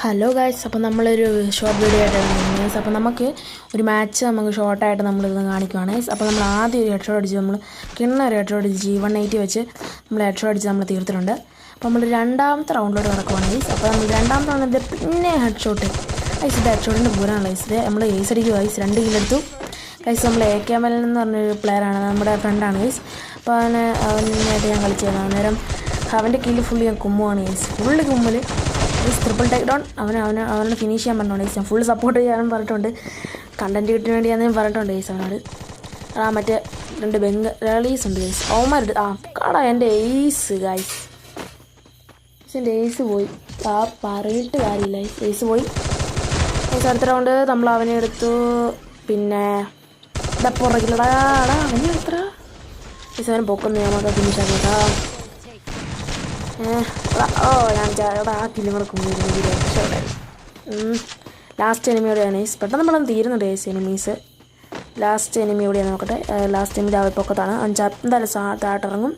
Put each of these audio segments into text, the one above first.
Hello guys, അപ്പോൾ നമ്മളൊരു short video ആയിട്ടാണ് ഗൈസ്. അപ്പോൾ നമുക്ക് ഒരു മാച്ച് നമുക്ക് ഷോർട്ടായിട്ട് നമ്മളിന്ന് കാണിക്കുവാണ് ഗൈസ്. അപ്പോൾ നമ്മൾ ആദ്യം ഒരു ഹെഡ് ഷോട്ട് അടിച്ച് നമ്മൾ ഒരു ഹെഡ് ഷോട്ട് അടിച്ച് G180 വെച്ച് നമ്മൾ ഹെഡ് ഷോട്ട് അടിച്ച് നമ്മൾ തീർത്തിട്ടുണ്ട്. അപ്പോൾ നമ്മൾ രണ്ടാമത്തെ റൗണ്ടിലോട്ട് നടക്കുവാണ് ഗൈസ്. അപ്പോൾ നമ്മൾ രണ്ടാമത്തെ റൗണ്ടിൽ പിന്നെ ഹെഡ് ഷോട്ട് ഗൈസ്. ഇത് ഹെഡ് ഷോട്ടിൻ്റെ പൂരാണ് ഗൈസ്. ഇത് നമ്മൾ ഏസ് അടിക്കുക ഗൈസ്. 2 കില്ലെടുത്തു ഗൈസ്. നമ്മൾ AKML എന്ന് പറഞ്ഞൊരു പ്ലെയറാണ്, നമ്മുടെ ഫ്രണ്ടാണ് ഗൈസ്. അപ്പോൾ അവനായിട്ട് ഞാൻ കളിച്ചത് അന്നേരം അവൻ്റെ കില്ല് ഫുള്ള് ഞാൻ കുമ്മുവാണ് ഗൈസ്. ഫുള്ള് കുമ്മൽ ട്രിപ്പിൾ ടേക്ക് ഡൗൺ. അവനോട് ഫിനിഷ് ചെയ്യാൻ പറഞ്ഞിട്ടുണ്ട് ഗൈസ്. ഞാൻ ഫുൾ സപ്പോർട്ട് ചെയ്യാനും പറഞ്ഞിട്ടുണ്ട്, കണ്ടൻറ്റ് കിട്ടാൻ വേണ്ടി ഞാൻ പറഞ്ഞിട്ടുണ്ട് ഗൈസ് അവനോട്. മറ്റേ 2 ബംഗാളീസ് ഉണ്ട് ഗൈസ്. അവന്മാർ കാടാ എൻ്റെ എയ്സ് ഗൈസ്. എൻ്റെ എയ്സ് പോയി, പറഞ്ഞിട്ട് കാര്യമില്ല എയ്സ് പോയി ഗൈസ്. അടുത്ത റൗണ്ട് നമ്മൾ അവനെ എടുത്തു. പിന്നെ പുറകിലടാ അവനെ എത്ര ഗൈസ് അവനെ പൊക്കുന്നു. നമുക്ക് ഫിനിഷ് ആക്കിട്ടാ. ഞാൻ കില്ലും കൂടെ കുമ്പിടുന്നു. Last എനിമിയോടെയാണ് guys. പെട്ടെന്ന് നമ്മളൊന്ന് തീരുന്നുണ്ട് ഗൈസ് എനിമീസ്. ലാസ്റ്റ് എനിമിയോടെയാണ് നോക്കട്ടെ. ലാസ്റ്റ് എനിമി രാവിലെ പൊക്കത്താണ്. എന്തായാലും താട്ടിറങ്ങും.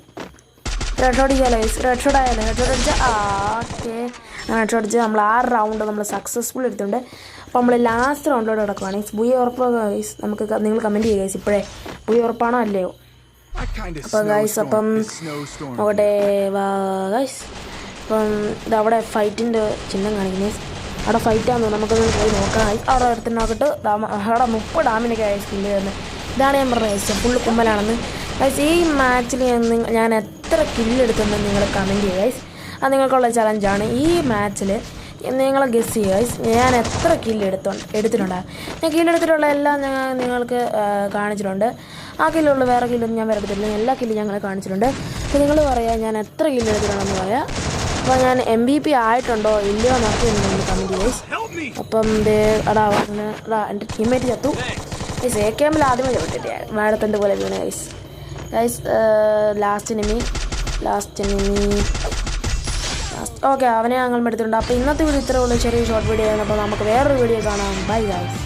റെഡ് ഷോട്ട് ചെയ്യാലോ ഗൈസ്. റെഡ് ഷോട്ട് ആയാലോ. ഹെഡ് ഷോട്ട് അടിച്ചാൽ ഓക്കെ. അങ്ങനെ ഹെഡ് ഷോട്ട് അടിച്ച് നമ്മൾ 6 റൗണ്ട് നമ്മൾ സക്സസ്ഫുൾ എടുത്തിട്ടുണ്ട്. അപ്പോൾ നമ്മൾ ലാസ്റ്റ് റൗണ്ടിലോട്ട് കിടക്കുവാണ് ഗൈസ്. ബുയി ഉറപ്പോ ഗൈസ്? നമുക്ക് നിങ്ങൾ കമൻറ്റ് ചെയ്യുക ഗൈസ്. ഇപ്പോഴേ ബുയി ഉറപ്പാണോ അല്ലയോ? അപ്പോൾ ഗൈസ് അപ്പം നോക്കട്ടെ ഗൈസ്. അപ്പം ഇതവിടെ ഫൈറ്റിൻ്റെ ചിഹ്നം കാണിക്കുന്നത്. അവിടെ ഫൈറ്റാന്ന് നമുക്കൊന്ന് പോയി നോക്കാം. അവിടെ എടുത്ത് നോക്കിട്ട് അവിടെ 30 ഡാമിനൊക്കെ ആയി സ്കില്ല് തരുന്നത്. ഇതാണ് ഞാൻ പറഞ്ഞത് ഗൈസ്, ഫുള്ള് കുമ്മലാണെന്ന് ഗൈസ്. ഈ മാച്ചിൽ ഞാൻ എത്ര കില്ലെടുത്തെന്ന് നിങ്ങൾ കമൻറ്റ് ചെയ്യുക ഗൈസ്. അത് നിങ്ങൾക്കുള്ള ചലഞ്ചാണ്. ഈ മാച്ചിൽ നിങ്ങൾ ഗസ് ചെയ്യുക ഗൈസ്, ഞാൻ എത്ര എടുത്തിട്ടുണ്ട്. ഞാൻ കില്ലെടുത്തിട്ടുള്ള എല്ലാം ഞാൻ നിങ്ങൾക്ക് കാണിച്ചിട്ടുണ്ട്. ആ കില്ലുള്ള വേറെ കില്ലൊന്നും ഞാൻ വരത്തില്ല. എല്ലാ കില്ലും ഞങ്ങൾ കാണിച്ചിട്ടുണ്ട്. അപ്പോൾ നിങ്ങൾ പറയാം ഞാൻ എത്ര കില്ലെടുത്തിട്ടുണ്ടെന്ന് പറയാം. അപ്പോൾ ഞാൻ MVP ആയിട്ടുണ്ടോ ഇല്ലയോ എന്നൊക്കെ നിങ്ങൾ കമൻറ്റ് ഗൈസ്. അപ്പം എൻ്റെ ടീംമേറ്റ് ചത്തു ഗൈസ്. AKML ആദ്യമേ ചവിട്ടിട്ട് വാഴത്തൻ്റെ പോലെ വീണ് ഗൈസ്. ലാസ്റ്റ് എനിമി ഓക്കെ അവനെ ഞങ്ങൾ എടുത്തിട്ടുണ്ട്. അപ്പോൾ ഇന്നത്തെ വീഡിയോ ഇത്രേ ഉള്ളൂ, ചെറിയ ഷോർട്ട് വീഡിയോ ആണ്. അപ്പോൾ നമുക്ക് വേറൊരു വീഡിയോ കാണാം. Bye guys.